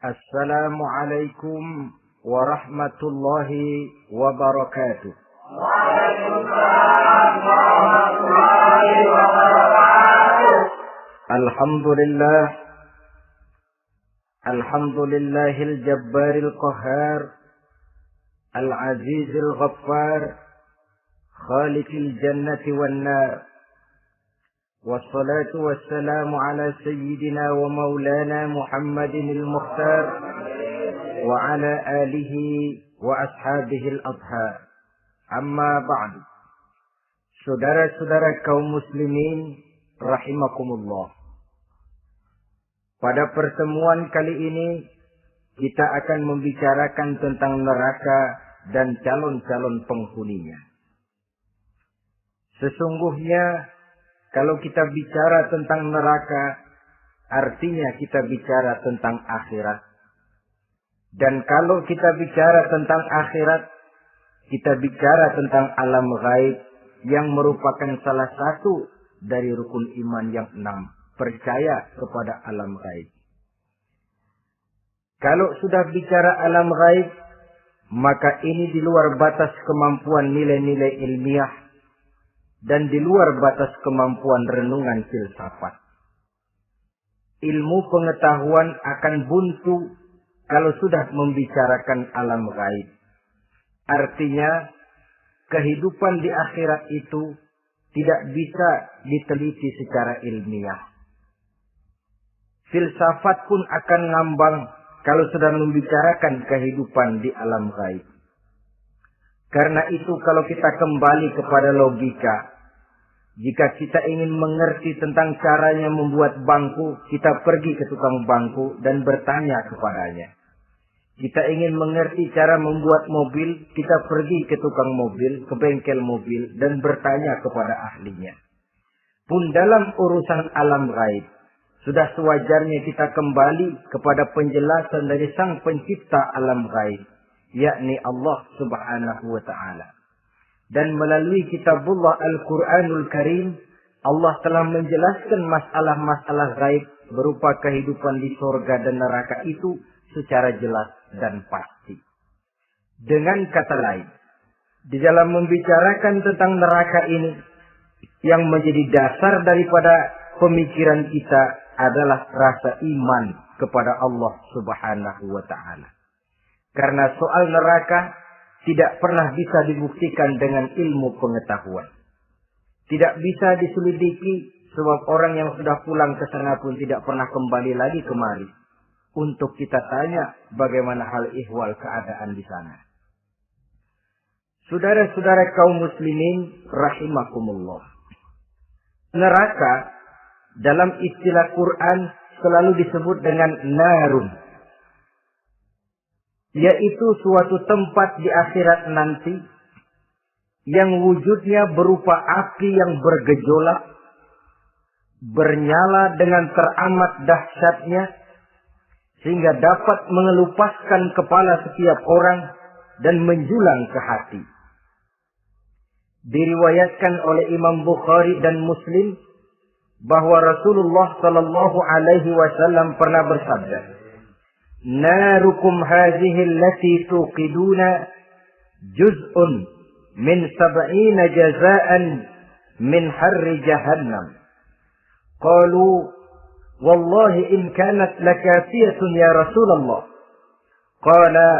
Assalamualaikum warahmatullahi wabarakatuh. Waalaikumsalam warahmatullahi wabarakatuh. Alhamdulillahil jabbaril qahhar, al-azizil ghaffar, khaliqil jannati wan nar. Wassalatu wassalamu ala sayyidina wa maulana Muhammadinil Mukhtar wa ala alihi wa ashabihil adhar. Amma ba'du. Saudara-saudara kaum muslimin rahimakumullah. Pada pertemuan kali ini kita akan membicarakan tentang neraka dan calon-calon penghuninya. Sesungguhnya kalau kita bicara tentang neraka, artinya kita bicara tentang akhirat. Dan kalau kita bicara tentang akhirat, kita bicara tentang alam gaib yang merupakan salah satu dari rukun iman yang 6, percaya kepada alam gaib. Kalau sudah bicara alam gaib, maka ini di luar batas kemampuan nilai-nilai ilmiah dan di luar batas kemampuan renungan filsafat. Ilmu pengetahuan akan buntu kalau sudah membicarakan alam gaib. Artinya, kehidupan di akhirat itu tidak bisa diteliti secara ilmiah. Filsafat pun akan ngambang kalau sudah membicarakan kehidupan di alam gaib. Karena itu kalau kita kembali kepada logika, jika kita ingin mengerti tentang caranya membuat bangku, kita pergi ke tukang bangku dan bertanya kepadanya. Kita ingin mengerti cara membuat mobil, kita pergi ke tukang mobil, ke bengkel mobil, dan bertanya kepada ahlinya. Pun dalam urusan alam gaib, sudah sewajarnya kita kembali kepada penjelasan dari Sang Pencipta alam gaib, yakni Allah Subhanahu wa Ta'ala. Dan melalui kitabullah Al-Quranul Karim, Allah telah menjelaskan masalah-masalah gaib berupa kehidupan di surga dan neraka itu secara jelas dan pasti. Dengan kata lain, di dalam membicarakan tentang neraka ini, yang menjadi dasar daripada pemikiran kita adalah rasa iman kepada Allah Subhanahu wa Ta'ala. Karena soal neraka tidak pernah bisa dibuktikan dengan ilmu pengetahuan. Tidak bisa diselidiki sebab orang yang sudah pulang ke sana pun tidak pernah kembali lagi kemari untuk kita tanya bagaimana hal ihwal keadaan di sana. Saudara-saudara kaum muslimin rahimakumullah. Neraka dalam istilah Quran selalu disebut dengan narun, yaitu suatu tempat di akhirat nanti yang wujudnya berupa api yang bergejolak, bernyala dengan teramat dahsyatnya, sehingga dapat mengelupaskan kepala setiap orang dan menjulang ke hati. Diriwayatkan oleh Imam Bukhari dan Muslim bahwa Rasulullah Sallallahu Alaihi Wasallam pernah bersabda, "Narukum hadhihi allati tuqiduna juz'un min 70 jazaan min harri jahannam." Qalu, "Wallahi in kanat lakafiyatun ya Rasulullah." Qala,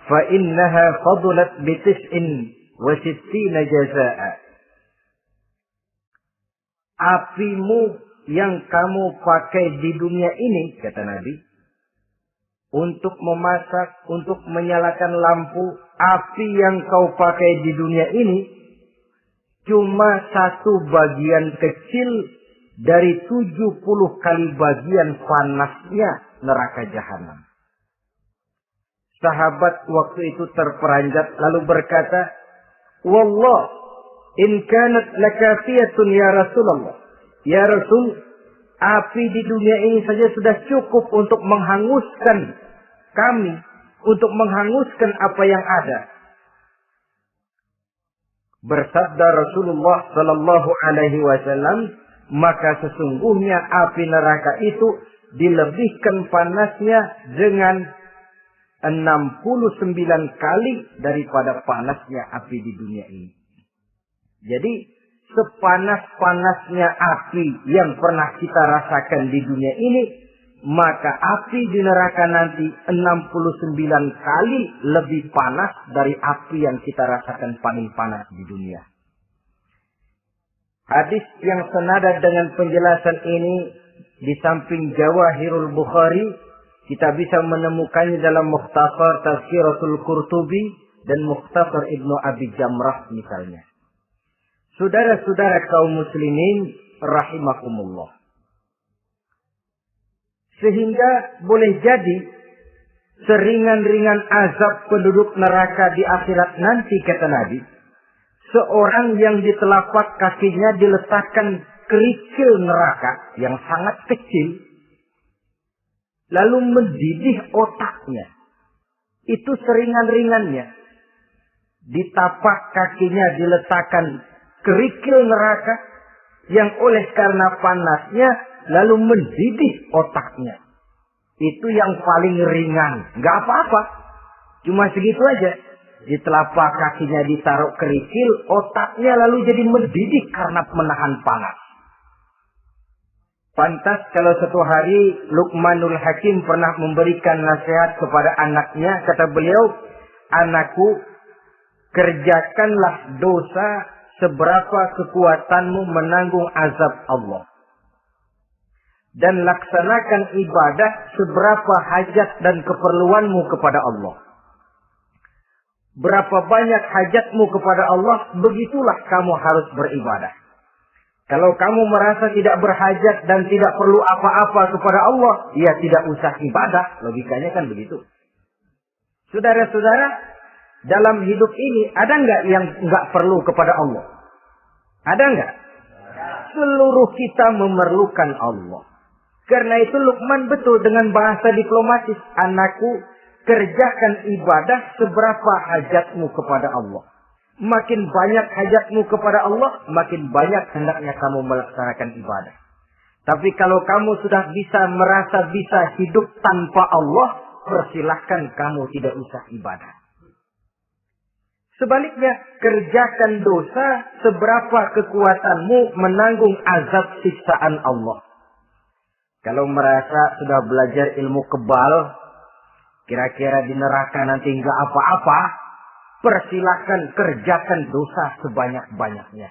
"Fa innaha fadlat bi 69 jazaa." Apimu yang kamu pakai di dunia ini, kata Nabi, untuk memasak, untuk menyalakan lampu, api yang kau pakai di dunia ini cuma satu bagian kecil dari 70 kali bagian panasnya neraka jahanam. Sahabat waktu itu terperanjat lalu berkata, "Wallah, in kanat lakafiyatun ya Rasulullah." Ya Rasul, api di dunia ini saja sudah cukup untuk menghanguskan kami, untuk menghanguskan apa yang ada. Bersabda Rasulullah Sallallahu Alaihi Wasallam, maka sesungguhnya api neraka itu dilebihkan panasnya dengan 69 kali daripada panasnya api di dunia ini. Jadi sepanas-panasnya api yang pernah kita rasakan di dunia ini, maka api di neraka nanti 69 kali lebih panas dari api yang kita rasakan paling panas di dunia. Hadis yang senada dengan penjelasan ini di samping Jawahirul Bukhari, kita bisa menemukannya dalam Mukhtasar Tafsiratul Qurtubi dan Mukhtasar Ibnu Abi Jamrah misalnya. Saudara-saudara kaum muslimin rahimakumullah. Sehingga boleh jadi seringan-ringan azab penduduk neraka di akhirat nanti, kata Nabi, seorang yang di telapak kakinya diletakkan kerikil neraka yang sangat kecil, lalu mendidih otaknya. Itu seringan-ringannya. Di tapak kakinya diletakkan kerikil neraka yang oleh karena panasnya lalu mendidih otaknya. Itu yang paling ringan. Nggak apa-apa. Cuma segitu aja. Di telapak kakinya ditaruh kerikil, otaknya lalu jadi mendidih karena menahan panas. Pantas kalau suatu hari Luqmanul Hakim pernah memberikan nasihat kepada anaknya. Kata beliau, anakku, kerjakanlah dosa seberapa kekuatanmu menanggung azab Allah. Dan laksanakan ibadah seberapa hajat dan keperluanmu kepada Allah. Berapa banyak hajatmu kepada Allah, begitulah kamu harus beribadah. Kalau kamu merasa tidak berhajat dan tidak perlu apa-apa kepada Allah, ya tidak usah ibadah. Logikanya kan begitu. Saudara-saudara, dalam hidup ini ada nggak yang nggak perlu kepada Allah? Ada nggak? Seluruh kita memerlukan Allah. Karena itu Luqman betul dengan bahasa diplomatis. Anakku, kerjakan ibadah seberapa hajatmu kepada Allah. Makin banyak hajatmu kepada Allah, makin banyak hendaknya kamu melaksanakan ibadah. Tapi kalau kamu sudah bisa merasa bisa hidup tanpa Allah, persilahkan kamu tidak usah ibadah. Sebaliknya, kerjakan dosa seberapa kekuatanmu menanggung azab siksaan Allah. Kalau merasa sudah belajar ilmu kebal, kira-kira di neraka nanti nggak apa-apa, persilahkan kerjakan dosa sebanyak-banyaknya.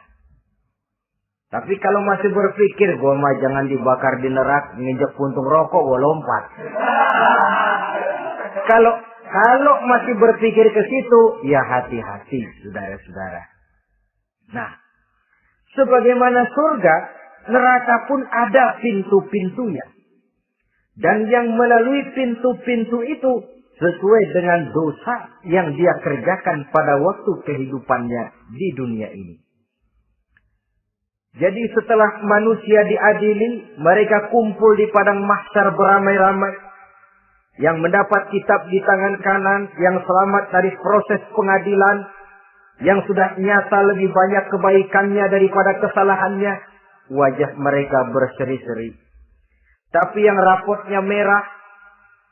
Tapi kalau masih berpikir, gua mah jangan dibakar di neraka, nginjek puntung rokok, gua lompat. Kalau masih berpikir ke situ, ya hati-hati, saudara-saudara. Nah, sebagaimana surga, neraka pun ada pintu-pintunya. Dan yang melalui pintu-pintu itu sesuai dengan dosa yang dia kerjakan pada waktu kehidupannya di dunia ini. Jadi setelah manusia diadili, mereka kumpul di padang mahsyar beramai-ramai. Yang mendapat kitab di tangan kanan, yang selamat dari proses pengadilan, yang sudah nyata lebih banyak kebaikannya daripada kesalahannya, wajah mereka berseri-seri. Tapi yang rapotnya merah,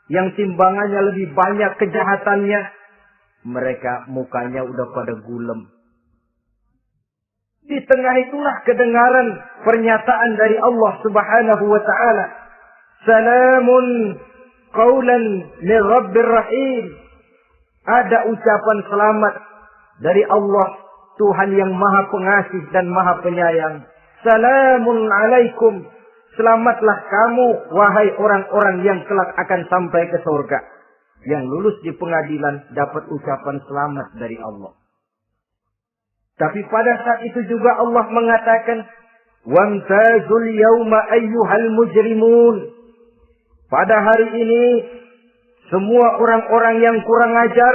yang timbangannya lebih banyak kejahatannya, mereka mukanya udah pada gulem. Di tengah itulah kedengaran pernyataan dari Allah Subhanahu wa taala. Salamun qaulan min Rabbir Rahim. Ada ucapan selamat dari Allah, Tuhan yang Maha Pengasih dan Maha Penyayang. Salamun alaikum. Selamatlah kamu, wahai orang-orang yang kelak akan sampai ke surga. Yang lulus di pengadilan dapat ucapan selamat dari Allah. Tapi pada saat itu juga Allah mengatakan, wamtazul yawma ayyuhal mujrimun. Pada hari ini, semua orang-orang yang kurang ajar,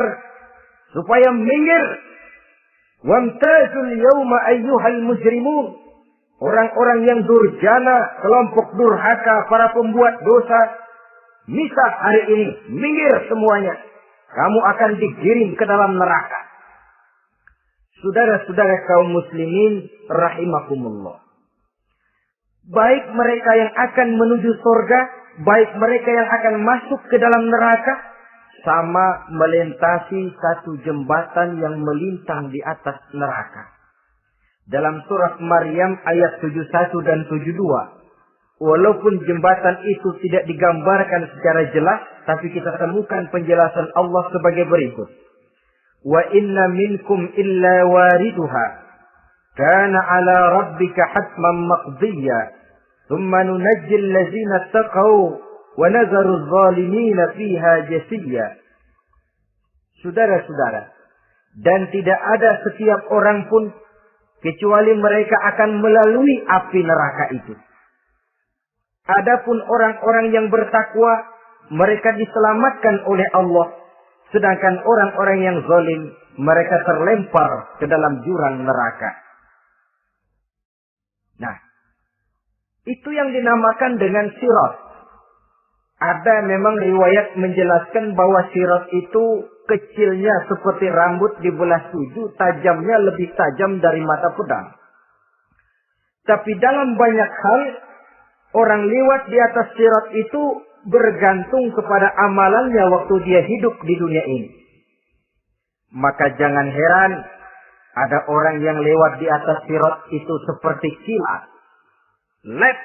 supaya minggir. Wamtazul yawma ayyuhal mujrimun. Orang-orang yang durjana, kelompok durhaka, para pembuat dosa, misah hari ini, minggir semuanya. Kamu akan dikirim ke dalam neraka. Saudara-saudara kaum muslimin rahimakumullah. baik mereka yang akan menuju surga, baik mereka yang akan masuk ke dalam neraka, sama melintasi satu jembatan yang melintang di atas neraka. Dalam surat Maryam ayat 71 dan 72. Walaupun jembatan itu tidak digambarkan secara jelas, tapi kita temukan penjelasan Allah sebagai berikut. Wa inna minkum illa wariduha. Kana ala rabbika hatman maqdiyya. Thumma nunajjil lazina taqaw. Wa nazaru zalimina fiha jasiyya. Saudara-saudara, dan tidak ada setiap orang pun kecuali mereka akan melalui api neraka itu. Adapun orang-orang yang bertakwa, mereka diselamatkan oleh Allah. Sedangkan orang-orang yang zalim, mereka terlempar ke dalam jurang neraka. Nah, itu yang dinamakan dengan sirat. Ada memang riwayat menjelaskan bahwa sirat itu kecilnya seperti rambut dibelah 7, tajamnya lebih tajam dari mata pedang. Tapi dalam banyak hal, orang lewat di atas sirat itu bergantung kepada amalannya waktu dia hidup di dunia ini. Maka jangan heran ada orang yang lewat di atas sirat itu seperti kilat. Lep,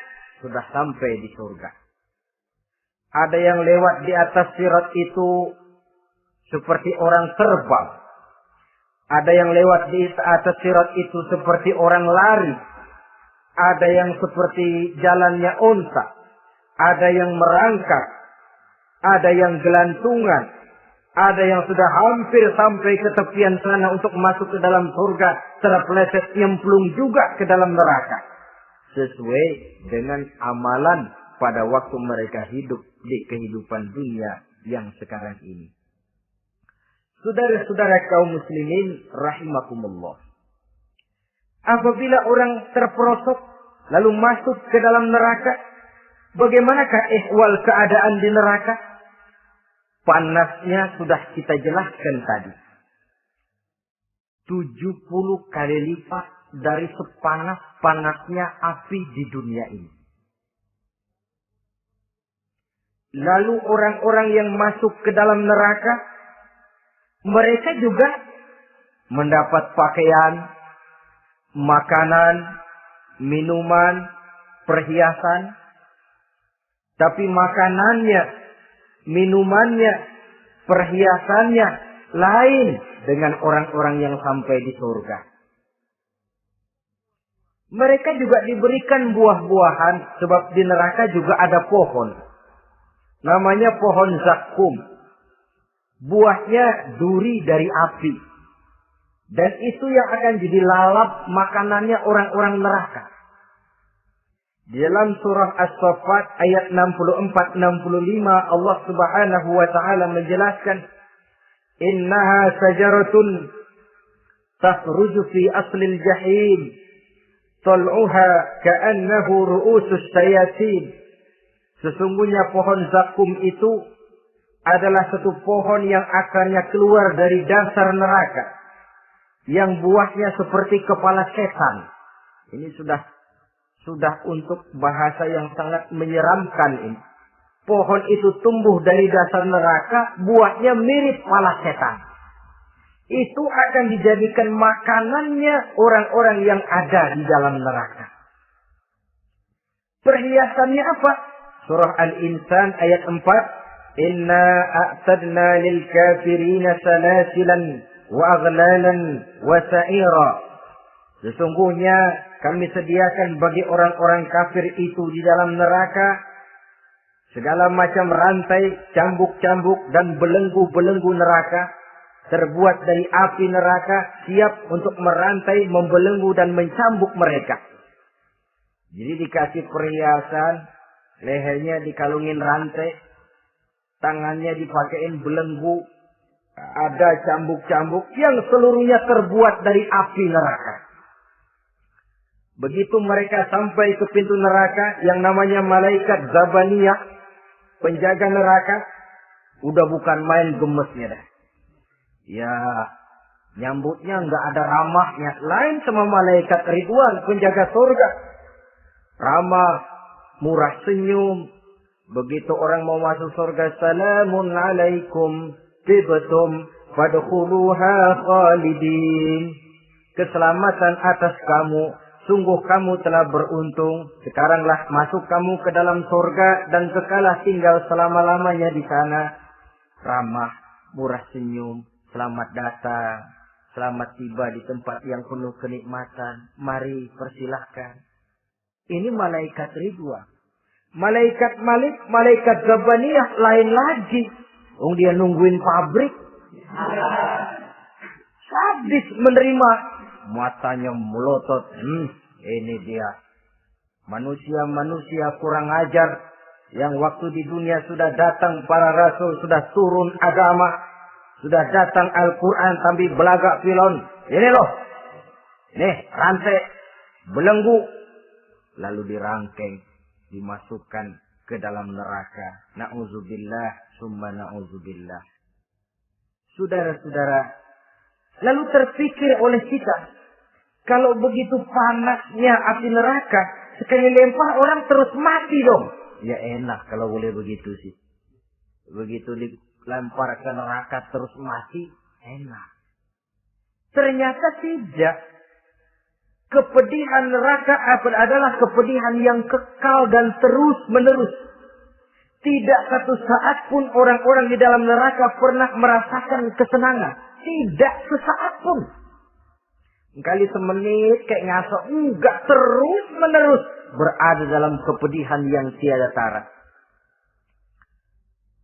sudah sampai di surga. Ada yang lewat di atas sirat itu seperti orang terbang. Ada yang lewat di atas sirat itu seperti orang lari. Ada yang seperti jalannya unta. Ada yang merangkak. Ada yang gelantungan. Ada yang sudah hampir sampai ke tepian sana untuk masuk ke dalam surga. Terpeleset nyemplung juga ke dalam neraka. Sesuai dengan amalan pada waktu mereka hidup di kehidupan dunia yang sekarang ini. Saudara-saudara kaum muslimin rahimakumullah. Apabila orang terperosok lalu masuk ke dalam neraka, bagaimanakah ihwal keadaan di neraka? Panasnya sudah kita jelaskan tadi. 70 kali lipat dari sepanas-panasnya api di dunia ini. Lalu orang-orang yang masuk ke dalam neraka, mereka juga mendapat pakaian, makanan, minuman, perhiasan. Tapi makanannya, minumannya, perhiasannya lain dengan orang-orang yang sampai di surga. Mereka juga diberikan buah-buahan, sebab di neraka juga ada pohon. Namanya pohon zakum. Buahnya duri dari api. Dan itu yang akan jadi lalap makanannya orang-orang neraka. Di dalam surah As-Saffat ayat 64-65 Allah Subhanahu wa taala menjelaskan, "Innaha sajaratun takhruju fi aslil jahim, tal'uha ka'annahu ru'usus sayatin." Sesungguhnya pohon zakum itu adalah satu pohon yang akarnya keluar dari dasar neraka, yang buahnya seperti kepala setan. Ini sudah untuk bahasa yang sangat menyeramkan ini. Pohon itu tumbuh dari dasar neraka, buahnya mirip kepala setan. Itu akan dijadikan makanannya orang-orang yang ada di dalam neraka. Perhiasannya apa? Surah Al-Insan ayat 4. Inna a'tadna lil kafirina salasilan wa aghlalan wa sa'ira. Sesungguhnya kami sediakan bagi orang-orang kafir itu di dalam neraka segala macam rantai, cambuk-cambuk dan belenggu-belenggu neraka terbuat dari api neraka, siap untuk merantai, membelenggu dan mencambuk mereka. Jadi dikasih perhiasan, lehernya dikalungin rantai, tangannya dipakein belenggu, ada cambuk-cambuk yang seluruhnya terbuat dari api neraka. Begitu mereka sampai ke pintu neraka yang namanya malaikat Zabaniyah, penjaga neraka, udah bukan main gemesnya dah. Ya, nyambutnya nggak ada ramahnya, lain sama malaikat Ridwan, penjaga surga. ramah, murah senyum. Begitu orang mau masuk surga, salamun alaikum tibtum fadkhuluha khalidin. Keselamatan atas kamu, sungguh kamu telah beruntung. Sekaranglah masuk kamu ke dalam surga dan kekalah tinggal selama-lamanya di sana. Ramah, murah senyum, selamat datang, selamat tiba di tempat yang penuh kenikmatan. Mari persilahkan. Ini malaikat Ridwan. Malaikat Malik, malaikat Gabaniyah lain lagi. Dia nungguin pabrik. Sadis menerima. Matanya melotot. Ini dia. Manusia-manusia kurang ajar. Yang waktu di dunia sudah datang para rasul. Sudah turun agama. Sudah datang Al-Quran. Tapi belagak pilon. Ini loh. Nih rantai. Belenggu. Lalu dirangkeng. Dimasukkan ke dalam neraka. Na'udzubillah. Summa na'udzubillah. Saudara-saudara. Lalu terpikir oleh kita. Kalau begitu panasnya api neraka. Sekali lempar orang terus mati dong. Ya enak kalau boleh begitu sih. Begitu dilempar ke neraka terus mati. Enak. Ternyata tidak. Kepedihan neraka adalah kepedihan yang kekal dan terus menerus. Tidak satu saat pun orang-orang di dalam neraka pernah merasakan kesenangan. Tidak sesaat pun. Kali semenit kayak ngaso. Enggak, terus menerus berada dalam kepedihan yang tiada tara.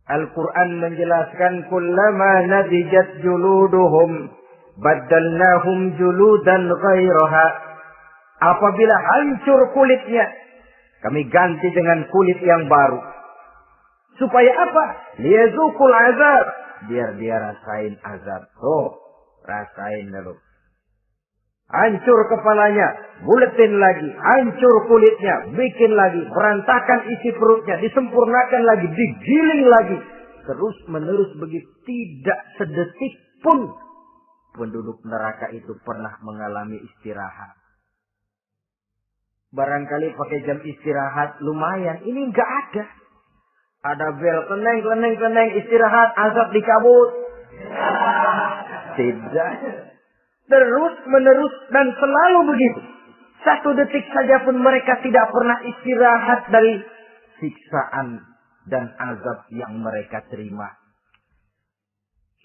Al-Quran menjelaskan. Kullama nadijat juluduhum. Baddalnahum juludan ghairaha. Apabila hancur kulitnya. Kami ganti dengan kulit yang baru. Supaya apa? Liyazukul azab. Biar dia rasain azab. Rasain dulu. Hancur kepalanya. Buletin lagi. Hancur kulitnya. Bikin lagi. Berantakan isi perutnya. Disempurnakan lagi. Digiling lagi. Terus menerus begitu. Tidak sedetik pun penduduk neraka itu pernah mengalami istirahat. Barangkali pakai jam istirahat lumayan. Ini enggak ada. Ada bel, keneng, istirahat, azab dicabut. Tidak. Terus menerus dan selalu begitu. Satu detik saja pun mereka tidak pernah istirahat dari siksaan dan azab yang mereka terima.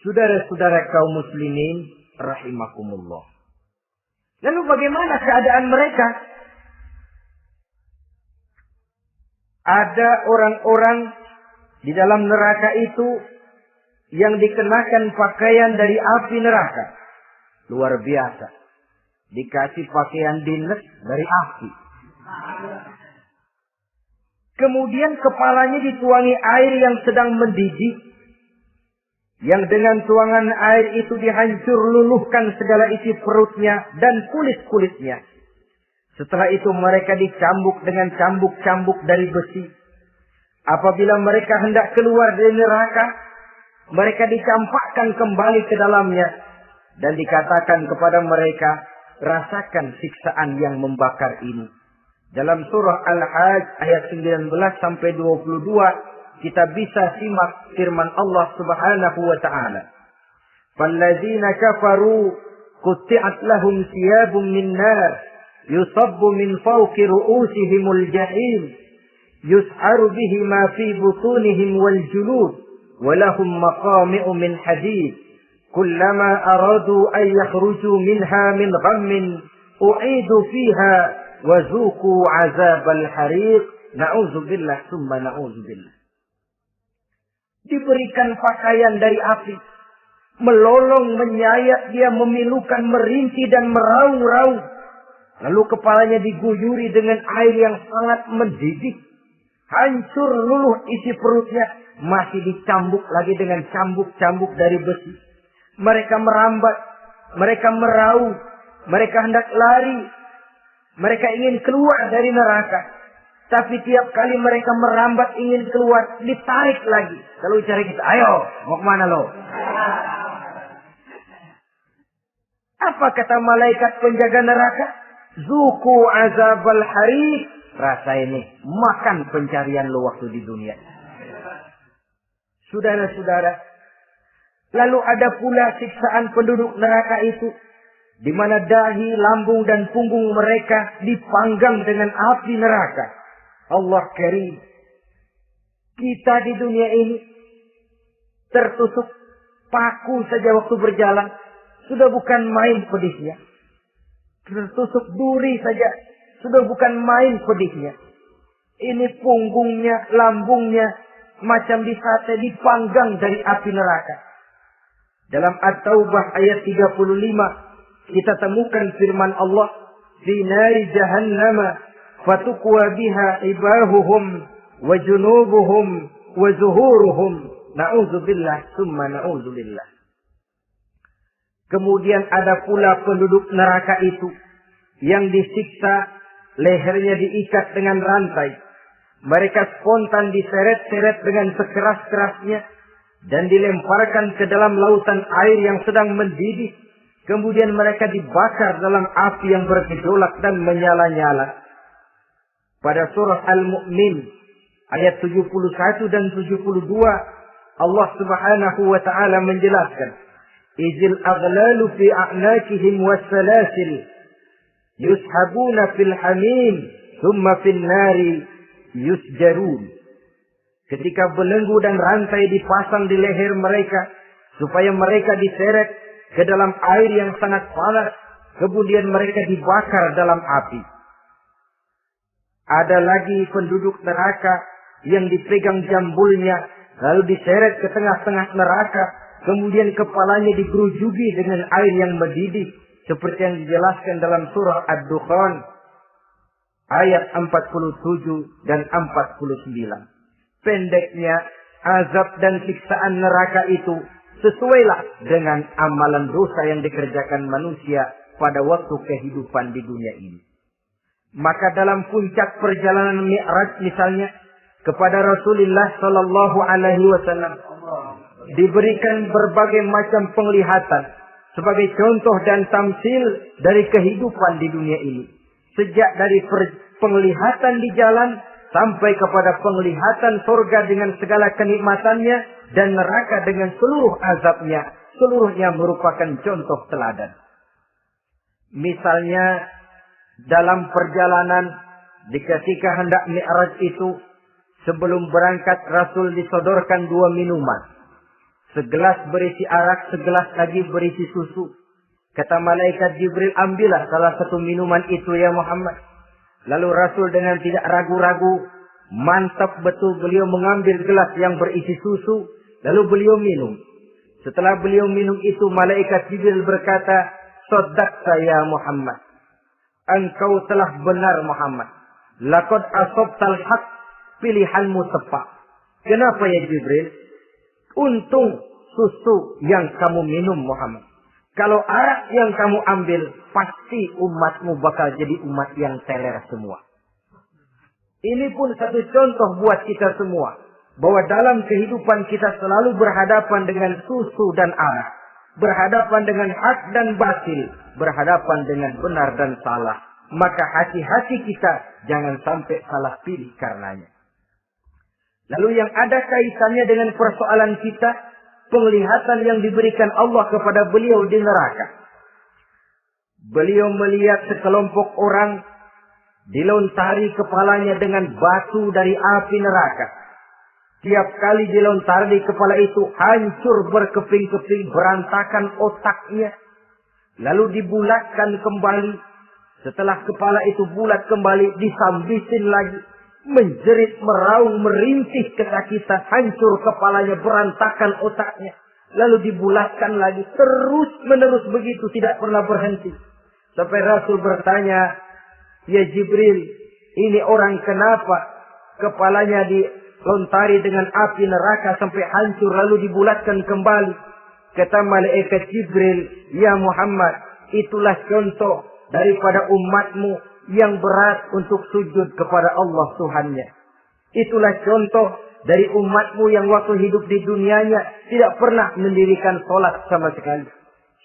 Saudara-saudara kaum muslimin rahimakumullah. Lalu bagaimana keadaan mereka? Ada orang-orang di dalam neraka itu yang dikenakan pakaian dari api neraka. Luar biasa. Dikasih pakaian dinas dari api. Kemudian kepalanya dituangi air yang sedang mendidih. Yang dengan tuangan air itu dihancur luluhkan segala isi perutnya dan kulit-kulitnya. Setelah itu mereka dicambuk dengan cambuk-cambuk dari besi. Apabila mereka hendak keluar dari neraka, mereka dicampakkan kembali ke dalamnya. Dan dikatakan kepada mereka, rasakan siksaan yang membakar ini. Dalam surah Al-Hajj ayat 19 sampai 22, kita bisa simak firman Allah Subhanahu wa taala. Falladzina kafaru qutti'at lahum thiyabun min nar yusabbu min fawqi ru'usihimul jahim yus'aru bihi ma fi butunihim wal julud wa lahum maqami'u min hadid kullama aradu an yakhruju minha min ghammin u'idu fiha wa zuqu 'azabal hariq na'udzubillah summa na'udzubillah. Diberikan pakaian dari api, melolong, menyayat, dia memilukan, merinci dan meraung-raung. Lalu kepalanya diguyuri dengan air yang sangat mendidih. Hancur luluh isi perutnya, masih dicambuk lagi dengan cambuk-cambuk dari besi. Mereka merambat, mereka meraung, mereka hendak lari. Mereka ingin keluar dari neraka. Tapi tiap kali mereka merambat ingin keluar, ditarik lagi. Kalau cari kita, ayo, mau kemana lo? Apa kata malaikat penjaga neraka? Zuku azabal hariq, rasa ini, makan pencarian lo waktu di dunia. Saudara-saudara, lalu ada pula siksaan penduduk neraka itu, di mana dahi, lambung, dan punggung mereka dipanggang dengan api neraka. Allah karim. Kita di dunia ini tertusuk paku saja waktu berjalan, sudah bukan main pedihnya. Tertusuk duri saja, sudah bukan main pedihnya. Ini punggungnya, lambungnya, macam disate, dipanggang dari api neraka. Dalam At-Taubah ayat 35, kita temukan firman Allah, "Fi nari jahannam fatukwa biha ibahuhum wa junubuhum wa zuhuruhum." Na'udzubillah summa na'udzubillah. Kemudian ada pula penduduk neraka itu yang disiksa, lehernya diikat dengan rantai. Mereka spontan diseret-seret dengan sekeras-kerasnya dan dilemparkan ke dalam lautan air yang sedang mendidih. Kemudian mereka dibakar dalam api yang bergejolak dan menyala-nyala. Pada surah Al-Mu'min ayat 71 dan 72, Allah Subhanahu wa taala menjelaskan, "Izil aghlalu fi a'naqihim was-salasil yushabuna fil hamim thumma fin nari yusjarun." Ketika belenggu dan rantai dipasang di leher mereka supaya mereka diseret ke dalam air yang sangat panas, kemudian mereka dibakar dalam api. Ada lagi penduduk neraka yang dipegang jambulnya lalu diseret ke tengah-tengah neraka, kemudian kepalanya digerujugi dengan air yang mendidih seperti yang dijelaskan dalam surah Ad-Dukhan ayat 47 dan 49. Pendeknya, azab dan siksaan neraka itu sesuailah dengan amalan dosa yang dikerjakan manusia pada waktu kehidupan di dunia ini. Maka dalam puncak perjalanan Mi'raj misalnya, kepada Rasulullah Sallallahu Alaihi Wasallam diberikan berbagai macam penglihatan sebagai contoh dan tamsil dari kehidupan di dunia ini. Sejak dari penglihatan di jalan sampai kepada penglihatan surga dengan segala kenikmatannya dan neraka dengan seluruh azabnya, seluruhnya merupakan contoh teladan. Misalnya dalam perjalanan ketika hendak Mi'raj itu, sebelum berangkat Rasul disodorkan 2 minuman. Segelas berisi arak, segelas lagi berisi susu. Kata malaikat Jibril, "Ambillah salah satu minuman itu ya Muhammad." Lalu Rasul dengan tidak ragu-ragu, mantap betul beliau mengambil gelas yang berisi susu, lalu beliau minum. Setelah beliau minum itu, malaikat Jibril berkata, "Shaddaqta ya Muhammad." Engkau telah benar Muhammad. Laqad asabtal haqq, pilihanmu tepat. Kenapa ya Jibril? Untung susu yang kamu minum Muhammad. Kalau arak yang kamu ambil, pasti umatmu bakal jadi umat yang teler semua. Ini pun satu contoh buat kita semua, bahwa dalam kehidupan kita selalu berhadapan dengan susu dan arak, berhadapan dengan hak dan batil, berhadapan dengan benar dan salah. Maka hati-hati kita jangan sampai salah pilih karenanya. Lalu yang ada kaitannya dengan persoalan kita, penglihatan yang diberikan Allah kepada beliau di neraka. Beliau melihat sekelompok orang dilontari kepalanya dengan batu dari api neraka. Tiap kali dilontari kepala itu hancur berkeping-keping, berantakan otaknya. Lalu dibulatkan kembali. Setelah kepala itu bulat kembali, disambitin lagi. Menjerit, meraung, merintih kesakitan, hancur kepalanya, berantakan otaknya. Lalu dibulatkan lagi, terus menerus begitu, tidak pernah berhenti. Sampai Rasul bertanya, "Ya Jibril, ini orang kenapa kepalanya dilontari dengan api neraka sampai hancur lalu dibulatkan kembali?" Kata malaikat Jibril, "Ya Muhammad, itulah contoh daripada umatmu yang berat untuk sujud kepada Allah Tuhannya. Itulah contoh dari umatmu yang waktu hidup di dunianya tidak pernah mendirikan sholat sama sekali.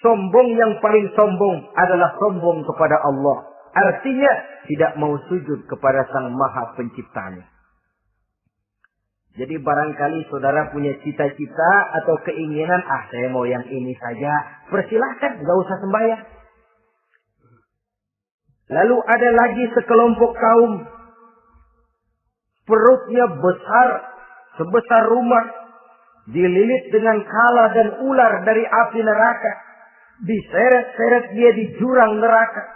Sombong yang paling sombong adalah sombong kepada Allah. Artinya tidak mau sujud kepada Sang Maha Penciptanya. Jadi barangkali saudara punya cita-cita atau keinginan, saya mau yang ini saja, persilahkan, nggak usah sembahyang. Lalu ada lagi sekelompok kaum, perutnya besar, sebesar rumah, dililit dengan kala dan ular dari api neraka, diseret-seret dia di jurang neraka,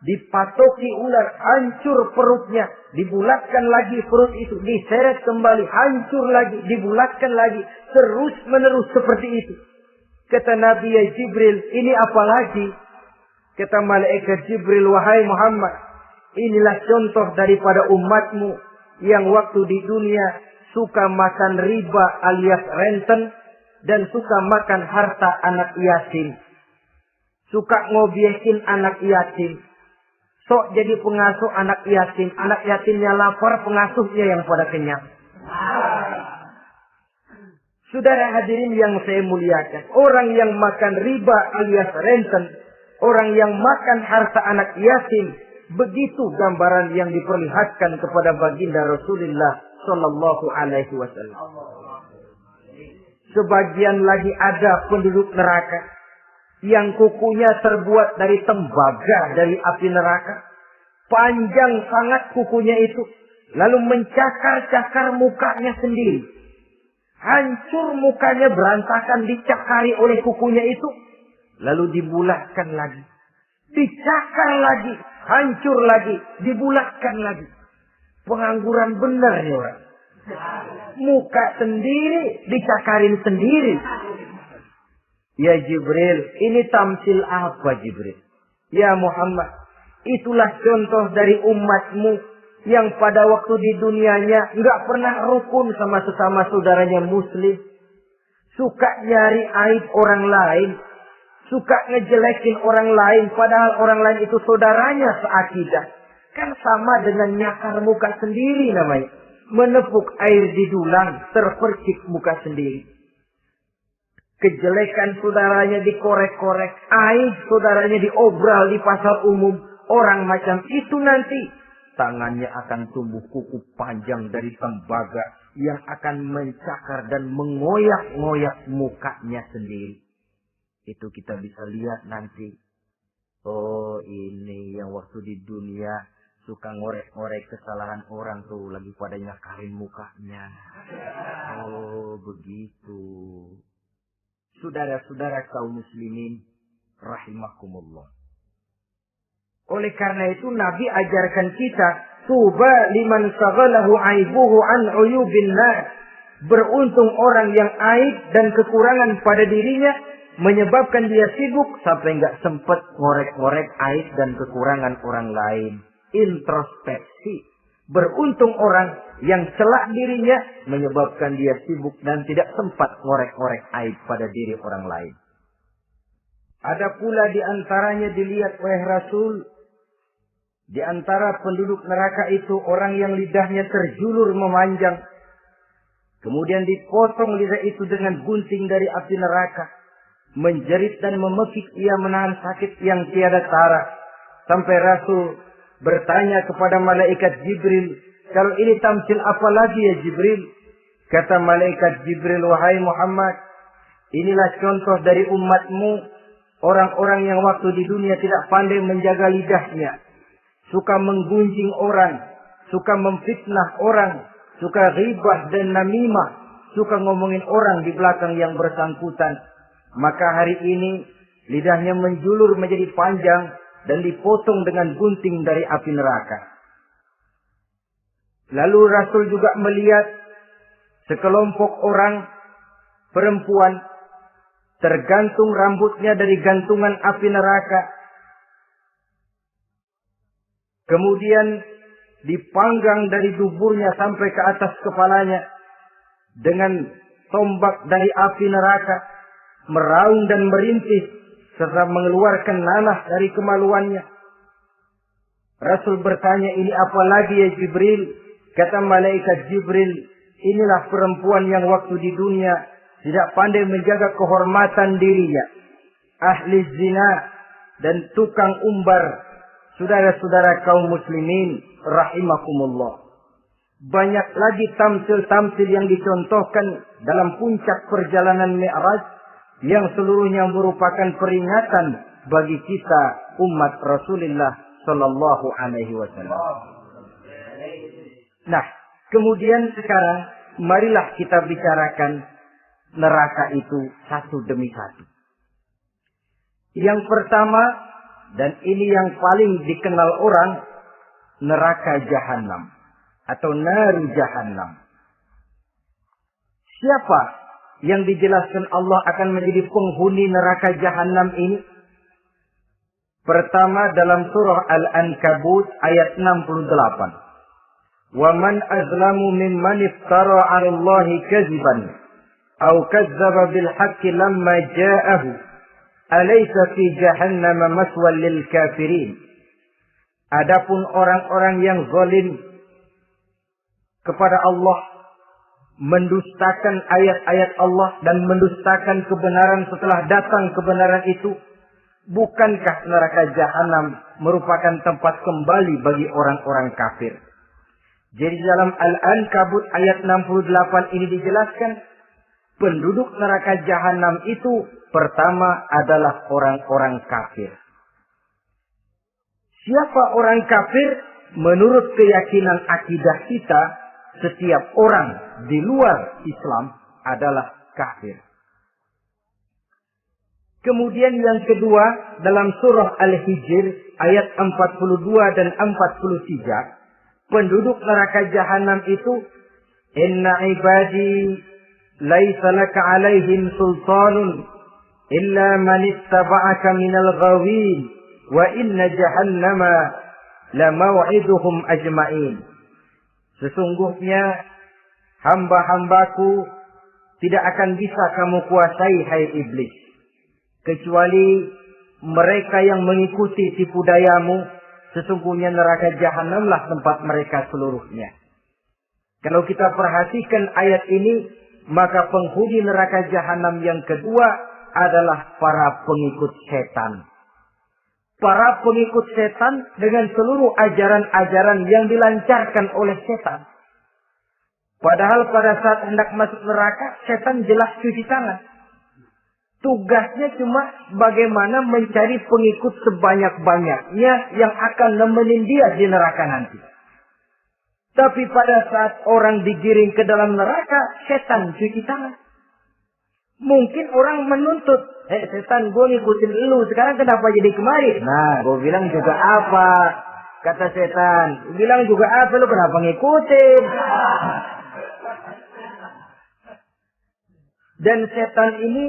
dipatoki ular, hancur perutnya, dibulatkan lagi perut itu, diseret kembali, hancur lagi, dibulatkan lagi, terus menerus seperti itu. Kata Nabi Jibril, ini apa lagi? Kata malaikat Jibril, wahai Muhammad, inilah contoh daripada umatmu yang waktu di dunia suka makan riba alias renten dan suka makan harta anak yatim, suka ngobyekin anak yatim. Sok jadi pengasuh anak yatimnya lapar, pengasuhnya yang pada kenyang. Saudara hadirin yang saya muliakan, orang yang makan riba alias renten, orang yang makan harta anak yatim, begitu gambaran yang diperlihatkan kepada baginda Rasulullah Sallallahu Alaihi Wasallam. Sebagian lagi ada penduduk neraka yang kukunya terbuat dari tembaga dari api neraka. Panjang sangat kukunya itu. Lalu mencakar-cakar mukanya sendiri. Hancur mukanya, berantakan, dicakari oleh kukunya itu. Lalu dibulatkan lagi. Dicakar lagi. Hancur lagi. Dibulatkan lagi. Pengangguran benar ya orang. Muka sendiri, dicakarin sendiri. Ya Jibril, ini tamsil apa Jibril? Ya Muhammad, itulah contoh dari umatmu yang pada waktu di dunianya nggak pernah rukun sama sesama saudaranya muslim. Suka nyari aib orang lain. Suka ngejelekin orang lain, padahal orang lain itu saudaranya seakidah. Kan sama dengan nyakar muka sendiri namanya. Menepuk air di dulang, terpercik muka sendiri. Kejelekan saudaranya dikorek-korek, aib saudaranya diobral di pasar umum. Orang macam itu nanti tangannya akan tumbuh kuku panjang dari tembaga yang akan mencakar dan mengoyak-ngoyak mukanya sendiri. Itu kita bisa lihat nanti. Oh, ini yang waktu di dunia suka ngorek-ngorek kesalahan orang tuh lagi pada nyakarin mukanya. Oh, begitu. Saudara-saudara kaum muslimin rahimakumullah. Oleh karena itu Nabi ajarkan kita, tuba liman saghalahu aibuhu an uyubin nas. Beruntung orang yang aib dan kekurangan pada dirinya menyebabkan dia sibuk sampai enggak sempat ngorek-ngorek aib dan kekurangan orang lain. Introspeksi. Beruntung orang yang celak dirinya menyebabkan dia sibuk dan tidak sempat ngorek-ngorek aib pada diri orang lain. Ada pula di antaranya dilihat oleh Rasul. Di antara penduduk neraka itu orang yang lidahnya terjulur memanjang. Kemudian dipotong lidah itu dengan gunting dari api neraka. Menjerit dan memekik ia menahan sakit yang tiada tara. Sampai Rasul bertanya kepada malaikat Jibril, kalau ini tamsil apa lagi ya Jibril? Kata malaikat Jibril, wahai Muhammad, inilah contoh dari umatmu, orang-orang yang waktu di dunia tidak pandai menjaga lidahnya, suka menggunjing orang, suka memfitnah orang, suka ghibah dan namimah, suka ngomongin orang di belakang yang bersangkutan. Maka hari ini lidahnya menjulur menjadi panjang dan dipotong dengan gunting dari api neraka. Lalu Rasul juga melihat sekelompok orang perempuan tergantung rambutnya dari gantungan api neraka. Kemudian dipanggang dari duburnya sampai ke atas kepalanya dengan tombak dari api neraka, meraung dan merintih serta mengeluarkan nanah dari kemaluannya. Rasul bertanya, ini apa lagi ya Jibril? Kata malaikat Jibril, inilah perempuan yang waktu di dunia tidak pandai menjaga kehormatan dirinya, ahli zina dan tukang umbar, Saudara-saudara kaum muslimin rahimakumullah. Banyak lagi tamsil-tamsil yang dicontohkan dalam puncak perjalanan Mi'raj yang seluruhnya merupakan peringatan bagi kita umat Rasulullah sallallahu alaihi wasallam. Nah, kemudian sekarang marilah kita bicarakan neraka itu satu demi satu. Yang pertama, dan ini yang paling dikenal orang, neraka Jahannam atau Naru Jahannam. Siapa yang dijelaskan Allah akan menjadi penghuni neraka Jahannam ini? Pertama dalam surah Al-Ankabut ayat 68. Wa man azlamu mimman iftara 'ala Allahi kadziban aw kazzaba bil haqqi lamma ja'ahu alaysa fi jahannam maswal lil kafirin. Adapun orang-orang yang zalim kepada Allah, mendustakan ayat-ayat Allah dan mendustakan kebenaran setelah datang kebenaran itu, bukankah neraka Jahannam merupakan tempat kembali bagi orang-orang kafir? Jadi dalam Al-Ankabut ayat 68 ini dijelaskan, penduduk neraka Jahannam itu pertama adalah orang-orang kafir. Siapa orang kafir? Menurut keyakinan akidah kita, setiap orang di luar Islam adalah kafir. Kemudian yang kedua dalam surah Al-Hijr ayat 42 dan 43, penduduk neraka Jahannam itu, inna ibadi laisa laka alaihim sultanun illa man ittaba'aka minal ghawin wa inna jahannama la maw'iduhum ajma'in. Sesungguhnya hamba-hambaku tidak akan bisa kamu kuasai, hai iblis, kecuali mereka yang mengikuti tipu dayamu. Sesungguhnya neraka Jahannamlah tempat mereka seluruhnya. Kalau kita perhatikan ayat ini, maka penghuni neraka Jahannam yang kedua adalah para pengikut setan. Para pengikut setan dengan seluruh ajaran-ajaran yang dilancarkan oleh setan. Padahal pada saat hendak masuk neraka, setan jelas cuci tangan. Tugasnya cuma bagaimana mencari pengikut sebanyak-banyaknya yang akan nemenin dia di neraka nanti. Tapi pada saat orang digiring ke dalam neraka, setan cuci tangan. Mungkin orang menuntut, setan, gue ngikutin lu, sekarang kenapa jadi kemari? Nah, gue bilang juga apa? Kata setan, bilang juga apa, lu kenapa ngikutin? Dan setan ini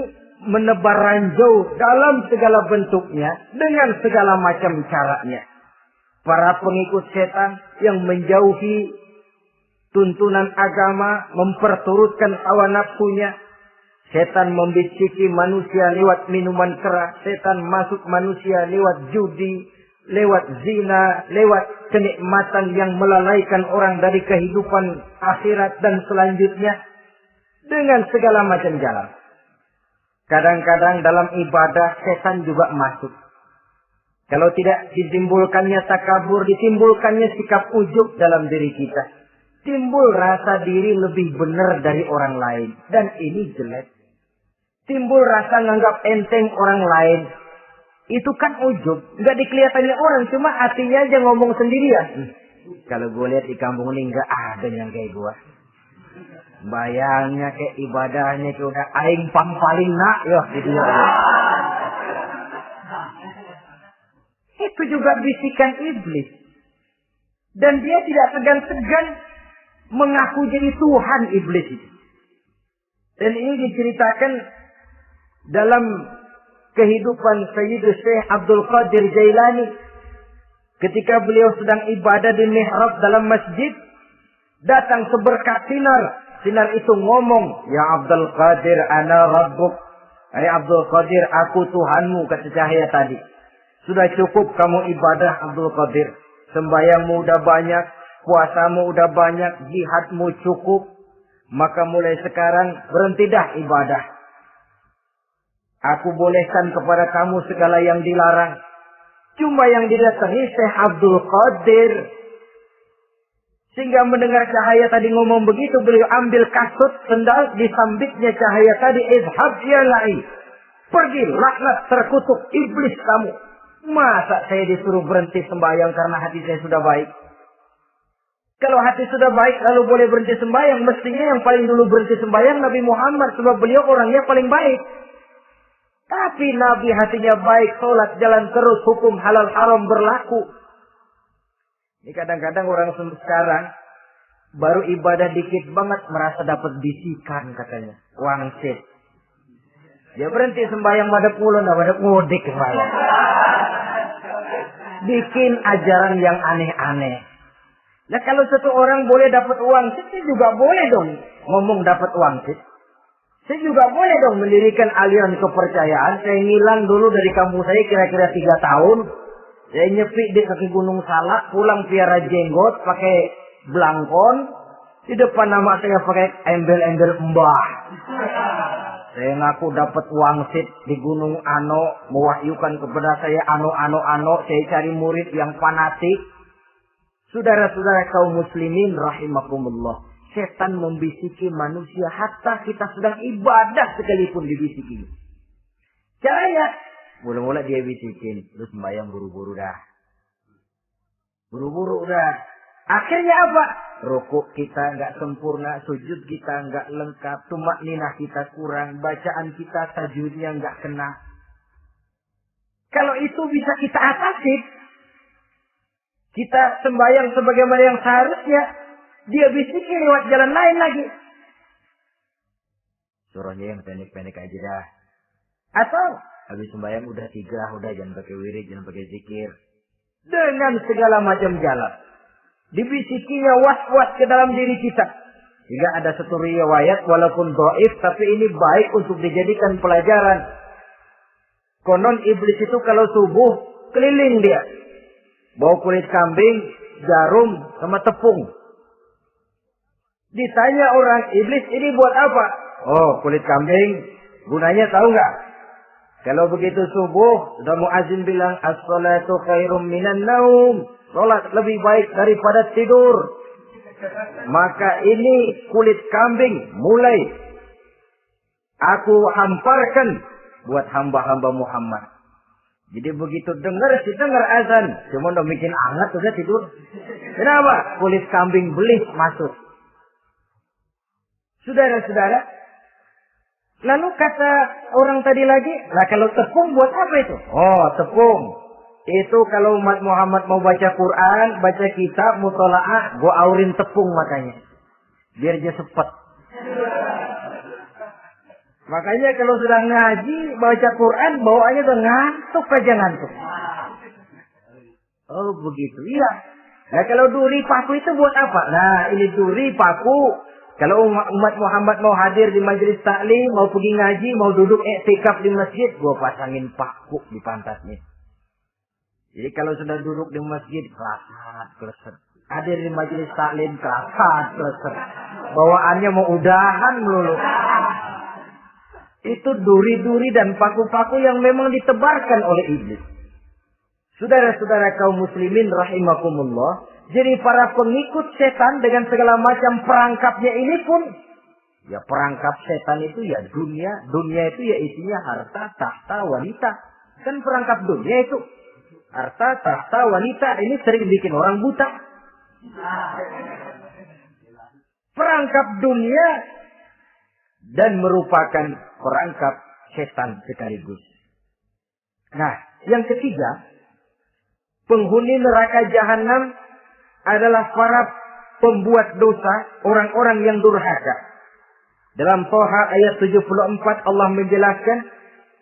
menebar ranjau dalam segala bentuknya, dengan segala macam caranya. Para pengikut setan yang menjauhi tuntunan agama, memperturutkan hawa nafsunya. Setan membisiki manusia lewat minuman keras. Setan masuk manusia lewat judi, lewat zina, lewat kenikmatan yang melalaikan orang dari kehidupan akhirat dan selanjutnya. Dengan segala macam jalan. Kadang-kadang dalam ibadah setan juga masuk. Kalau tidak ditimbulkannya takabur, ditimbulkannya sikap ujub dalam diri kita. Timbul rasa diri lebih benar dari orang lain. Dan ini jelek. Timbul rasa nganggap enteng orang lain. Itu kan ujub. Nggak dikelihatannya orang, cuma hatinya aja ngomong sendirian. Kalau gue lihat di kampung ini nggak ada yang kayak gue. Bayangnya kayak ibadahnya kayak udah aing paling nak ya gitu ya. Itu juga bisikan iblis. Dan dia tidak segan-segan mengaku jadi Tuhan iblis itu. Dan ini diceritakan dalam kehidupan Sayyidul Syekh Abdul Qadir Jailani. Ketika beliau sedang ibadah di mihrab dalam masjid, datang seberkat sinar. Sinar itu ngomong, ya Abdul Qadir, ana rabbuk. Hai Abdul Qadir, aku Tuhanmu, kata cahaya tadi. Sudah cukup kamu ibadah Abdul Qadir. Sembayangmu udah banyak, puasamu udah banyak, jihadmu cukup. Maka mulai sekarang berhenti dah ibadah. Aku bolehkan kepada kamu segala yang dilarang. Cuma yang didatangi Syekh Abdul Qadir. Sehingga mendengar cahaya tadi ngomong begitu, beliau ambil kasut sendal, disambitnya cahaya tadi, izhab ya la'i. Pergi, laknat terkutuk iblis kamu. Masa saya disuruh berhenti sembahyang karena hati saya sudah baik? Kalau hati sudah baik lalu boleh berhenti sembahyang, mestinya yang paling dulu berhenti sembahyang Nabi Muhammad, sebab beliau orangnya paling baik. Tapi Nabi hatinya baik, sholat jalan terus, hukum halal haram berlaku. Ini kadang-kadang orang sekarang baru ibadah dikit banget merasa dapat bisikan katanya, wangsit. Dia berhenti sembahyang madep mulu, madep mudik malah. Bikin ajaran yang aneh-aneh. Nah kalau satu orang boleh dapat uang, saya juga boleh dong ngomong dapat uang. Saya juga boleh dong mendirikan aliran kepercayaan. Saya ngilang dulu dari kampung saya kira-kira 3 tahun. Saya nyepi di kaki Gunung Salak, pulang piara jenggot, pakai belangkon. Di depan nama saya pakai embel-embel mbah. Saya ngaku dapat wangsit di Gunung Ano, mewahyukan kepada saya ano. Saya cari murid yang fanatik. Saudara-saudara kaum muslimin rahimakumullah. Setan membisiki manusia hatta kita sedang ibadah sekalipun dibisiki. Caranya, mula-mula dia bisikin, terus sembahyang buru-buru dah. Buru-buru udah. Akhirnya apa? Rukuk kita nggak sempurna, sujud kita nggak lengkap, tumakninah kita kurang, bacaan kita tajwidnya nggak kena. Kalau itu bisa kita atasi, kita sembahyang sebagaimana yang seharusnya, dia bisiki lewat jalan lain lagi. Suruhnya yang pendek-pendek aja dah. Atau habis sembahyang udah 3, udah jangan pakai wirid, jangan pakai zikir. Dengan segala macam jalan. Dibisikinya was-was ke dalam diri kita. Jika ada satu riwayat walaupun dhaif, tapi ini baik untuk dijadikan pelajaran. Konon iblis itu kalau subuh keliling dia. Bawa kulit kambing, jarum, sama tepung. Ditanya orang, iblis ini buat apa? Oh, kulit kambing. Gunanya tahu nggak? Kalau begitu subuh, sudah muazin bilang, as-salatu khairum minan naum. Salat lebih baik daripada tidur. Maka ini kulit kambing mulai aku hamparkan buat hamba-hamba Muhammad. Jadi begitu dengar azan, cuma udah bikin hangat udah tidur. Kenapa? Kulit kambing belis masuk. Saudara-saudara, lalu kata orang tadi lagi, lah kalau tepung buat apa itu? Oh, tepung. Itu kalau umat Muhammad mau baca Quran, baca kitab, mutola'ah, gua aurin tepung matanya. Biar dia sepet. Makanya kalau sudah ngaji, baca Quran, bawaannya udah ngantuk aja ngantuk. Oh begitu, iya. Nah kalau duri paku itu buat apa? Nah ini duri paku. Kalau umat Muhammad mau hadir di majelis taklim, mau pergi ngaji, mau duduk iktikaf di masjid, gua pasangin paku di pantatnya. Jadi kalau sudah duduk di masjid, keleset. Hadir di majelis taklim, keleset. Bawaannya mau udahan melulu. Itu duri-duri dan paku-paku yang memang ditebarkan oleh iblis. Saudara-saudara kaum muslimin rahimakumullah. Jadi para pengikut setan dengan segala macam perangkapnya ini pun. Ya perangkap setan itu ya dunia. Dunia itu ya isinya harta, tahta, wanita. Kan perangkap dunia itu. Harta, tahta, wanita. Ini sering bikin orang buta. Perangkap dunia. Dan merupakan perangkap setan sekaligus. Nah, yang ketiga. Penghuni neraka jahanam adalah para pembuat dosa, orang-orang yang durhaka. Dalam Toha ayat 74 Allah menjelaskan,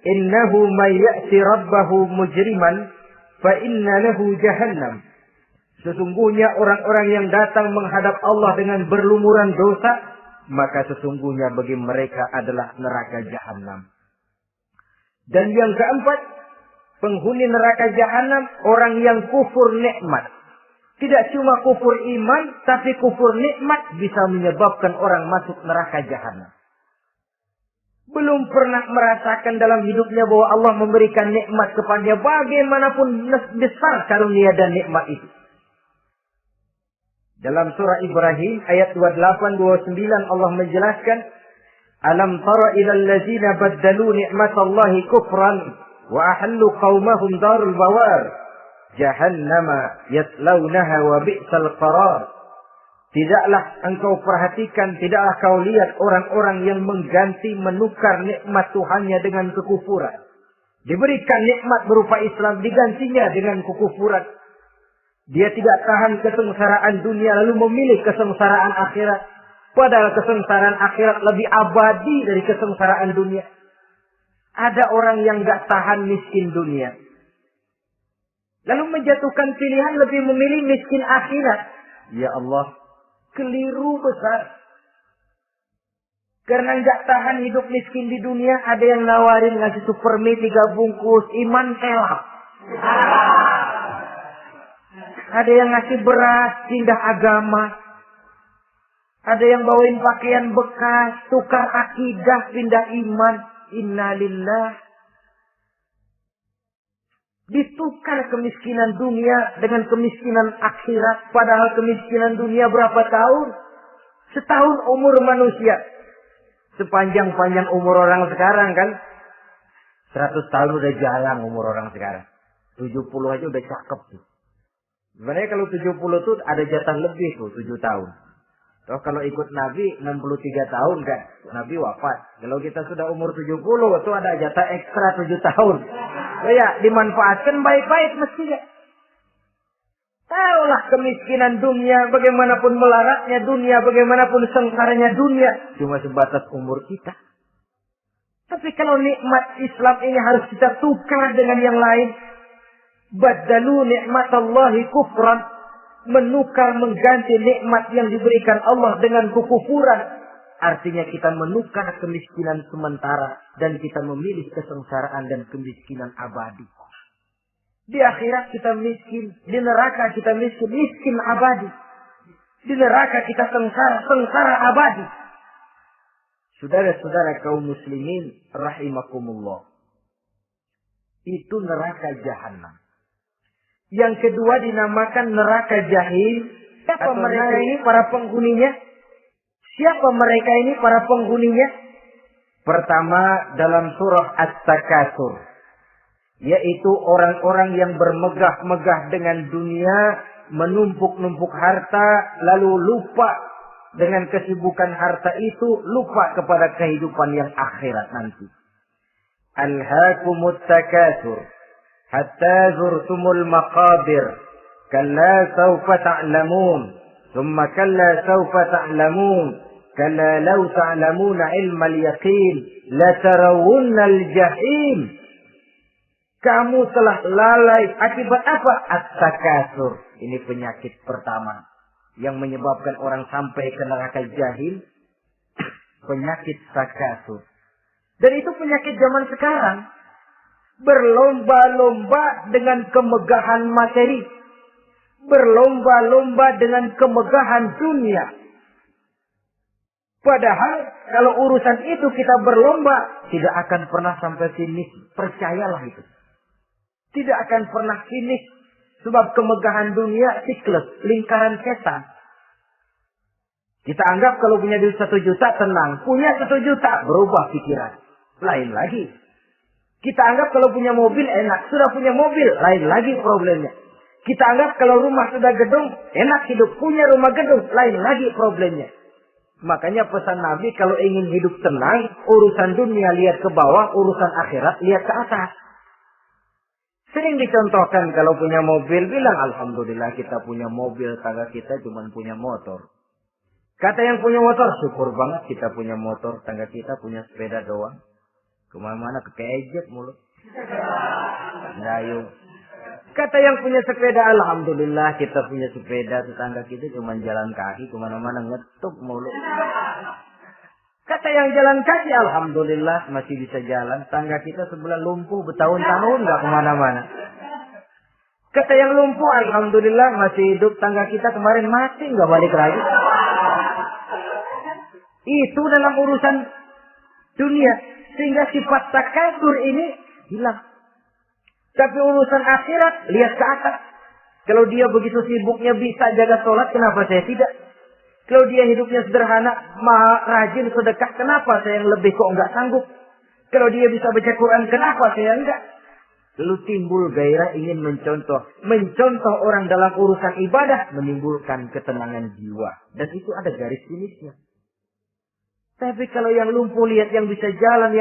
innahu may ya'ti rabbahu mujriman fa inna lahu jahannam. Sesungguhnya orang-orang yang datang menghadap Allah dengan berlumuran dosa, maka sesungguhnya bagi mereka adalah neraka jahanam. Dan yang keempat, penghuni neraka jahanam orang yang kufur nikmat. Tidak cuma kufur iman, tapi kufur nikmat bisa menyebabkan orang masuk neraka jahanam. belum pernah merasakan dalam hidupnya bahwa Allah memberikan nikmat kepadanya, bagaimanapun besar karunia dan nikmat itu. Dalam surah Ibrahim ayat 28-29 Allah menjelaskan, Alam tara ilal ladzina baddalu ni'matallahi kufran wa ahallu qaumahum darul bawar jahannama yaslaunaha wa bi'sal qarar. Tidaklah engkau perhatikan, tidaklah kau lihat orang-orang yang mengganti, menukar nikmat Tuhannya dengan kekufuran. Diberikan nikmat berupa Islam, digantinya dengan kekufuran. Dia tidak tahan kesengsaraan dunia lalu memilih kesengsaraan akhirat. Padahal kesengsaraan akhirat lebih abadi dari kesengsaraan dunia. Ada orang yang gak tahan miskin dunia, lalu menjatuhkan pilihan lebih memilih miskin akhirat. Ya Allah, keliru besar. Karena gak tahan hidup miskin di dunia, ada yang nawarin ngasih supermi 3 bungkus, iman kelap. Ada yang ngasih beras, pindah agama. Ada yang bawain pakaian bekas, tukar akidah, pindah iman. Innalillah. Ditukar kemiskinan dunia dengan kemiskinan akhirat. Padahal kemiskinan dunia berapa tahun? Setahun umur manusia. Sepanjang-panjang umur orang sekarang kan. 100 tahun udah jalan umur orang sekarang. 70 aja udah cakep tuh. Sebenarnya kalau 70 tuh ada jatah lebih tuh, 7 tahun. Toh kalau ikut Nabi 63 tahun kan, Nabi wafat. Kalau kita sudah umur 70 tuh ada jatah ekstra 7 tahun. Oh ya, dimanfaatkan baik-baik mestinya. Taruhlah kemiskinan dunia, bagaimanapun melaratnya dunia, bagaimanapun sengsaranya dunia, cuma sebatas umur kita. Tapi kalau nikmat Islam ini harus kita tukar dengan yang lain. Baddalu ni'matallahi kufran. Menukar, mengganti nikmat yang diberikan Allah dengan kekufuran. Artinya kita menukar kemiskinan sementara dan kita memilih kesengsaraan dan kemiskinan abadi. Di akhirat kita miskin, di neraka kita miskin, miskin abadi. Di neraka kita sengsara, sengsara abadi. Saudara-saudara kaum muslimin rahimakumullah. Itu neraka jahanam. Yang kedua dinamakan neraka jahim. Siapa mereka ini para penghuninya? Siapa mereka ini para penghuninya? Pertama dalam surah At-Takatsur, yaitu orang-orang yang bermegah-megah dengan dunia, menumpuk-numpuk harta, lalu lupa dengan kesibukan harta itu, lupa kepada kehidupan yang akhirat nanti. Alhaakumut takatsur hatta zurtumul maqabir kalla sawfa ta'lamun thumma kalla sawfa ta'lamun kalla law ta'lamuna ilmal yaqin la tarawunnal jahim. Kamu telah lalai akibat apa? At-takatsur. Ini penyakit pertama yang menyebabkan orang sampai ke neraka jahil. Penyakit takatsur. Dan itu penyakit zaman sekarang. Berlomba-lomba dengan kemegahan materi. Berlomba-lomba dengan kemegahan dunia. Padahal kalau urusan itu kita berlomba, tidak akan pernah sampai finish. Percayalah itu. Tidak akan pernah finish. Sebab kemegahan dunia siklus, lingkaran setan. Kita anggap kalau punya duit 1 juta tenang. Punya 1 juta berubah pikiran. Lain lagi. Kita anggap kalau punya mobil enak. Sudah punya mobil, lain lagi problemnya. Kita anggap kalau rumah sudah gedung, enak hidup. Punya rumah gedung, lain lagi problemnya. Makanya pesan Nabi kalau ingin hidup tenang, urusan dunia lihat ke bawah, urusan akhirat lihat ke atas. Sering dicontohkan kalau punya mobil, bilang Alhamdulillah kita punya mobil, tangga kita cuma punya motor. Kata yang punya motor, syukur banget kita punya motor, tangga kita punya sepeda doang. Kemana-mana kekejet mulu. Dayung. Kata yang punya sepeda, Alhamdulillah kita punya sepeda, tetangga kita cuma jalan kaki, kemana-mana ngetuk mulu. Kata yang jalan kaki, Alhamdulillah masih bisa jalan, tangga kita sebelah lumpuh bertahun-tahun nggak kemana-mana. Kata yang lumpuh, Alhamdulillah masih hidup, tangga kita kemarin mati nggak balik lagi. Itu dalam urusan dunia. Sehingga sifat takasur ini hilang. Tapi urusan akhirat, lihat ke atas. Kalau dia begitu sibuknya bisa jaga sholat, kenapa saya tidak? Kalau dia hidupnya sederhana, rajin sedekah, kenapa saya yang lebih kok enggak sanggup? Kalau dia bisa baca Quran, kenapa saya enggak? Lalu timbul gairah ingin mencontoh. Mencontoh orang dalam urusan ibadah menimbulkan ketenangan jiwa. Dan itu ada garis finishnya. Tapi kalau yang lumpuh lihat yang bisa jalan,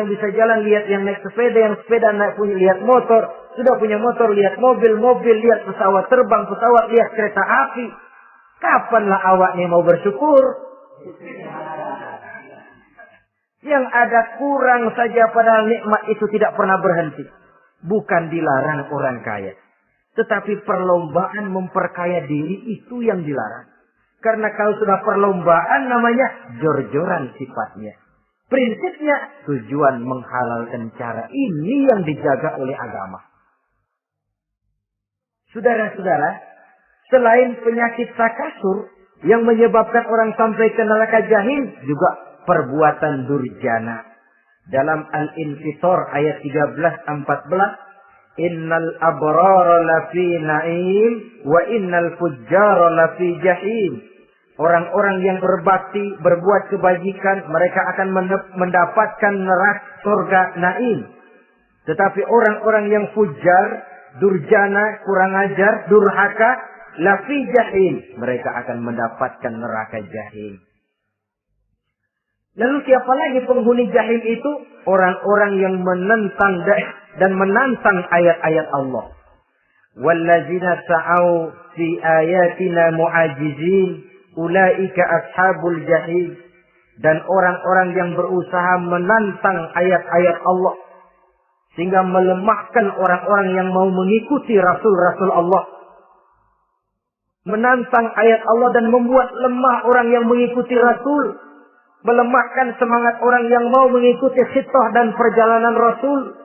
lihat yang naik sepeda, yang sepeda naik punya lihat motor, sudah punya motor, lihat mobil, lihat pesawat terbang, lihat kereta api. Kapanlah awaknya mau bersyukur? Yang ada kurang saja padahal nikmat itu tidak pernah berhenti. Bukan dilarang orang kaya. Tetapi perlombaan memperkaya diri itu yang dilarang. Karena kalau sudah perlombaan namanya jor-joran sifatnya. Prinsipnya tujuan menghalalkan cara ini yang dijaga oleh agama. Saudara-saudara, selain penyakit takasur yang menyebabkan orang sampai ke neraka jahim, juga perbuatan durjana. Dalam Al-Infitor ayat 13-14, innal abrara lafi na'im wa innal fujjara lafi jahim. Orang-orang yang berbakti, berbuat kebajikan, mereka akan mendapatkan neraka surga naim. Tetapi orang-orang yang fujar, durjana, kurang ajar, durhaka, lafi jahim, mereka akan mendapatkan neraka jahim. Lalu siapa lagi penghuni jahim itu? Orang-orang yang menentang dan menantang ayat-ayat Allah. Wallazina sa'au fi ayatina mu'ajizin ulaika ashabul jahim. Dan orang-orang yang berusaha menantang ayat-ayat Allah sehingga melemahkan orang-orang yang mau mengikuti rasul-rasul Allah. Menantang ayat Allah dan membuat lemah orang yang mengikuti rasul. Melemahkan semangat orang yang mau mengikuti khitbah dan perjalanan Rasul.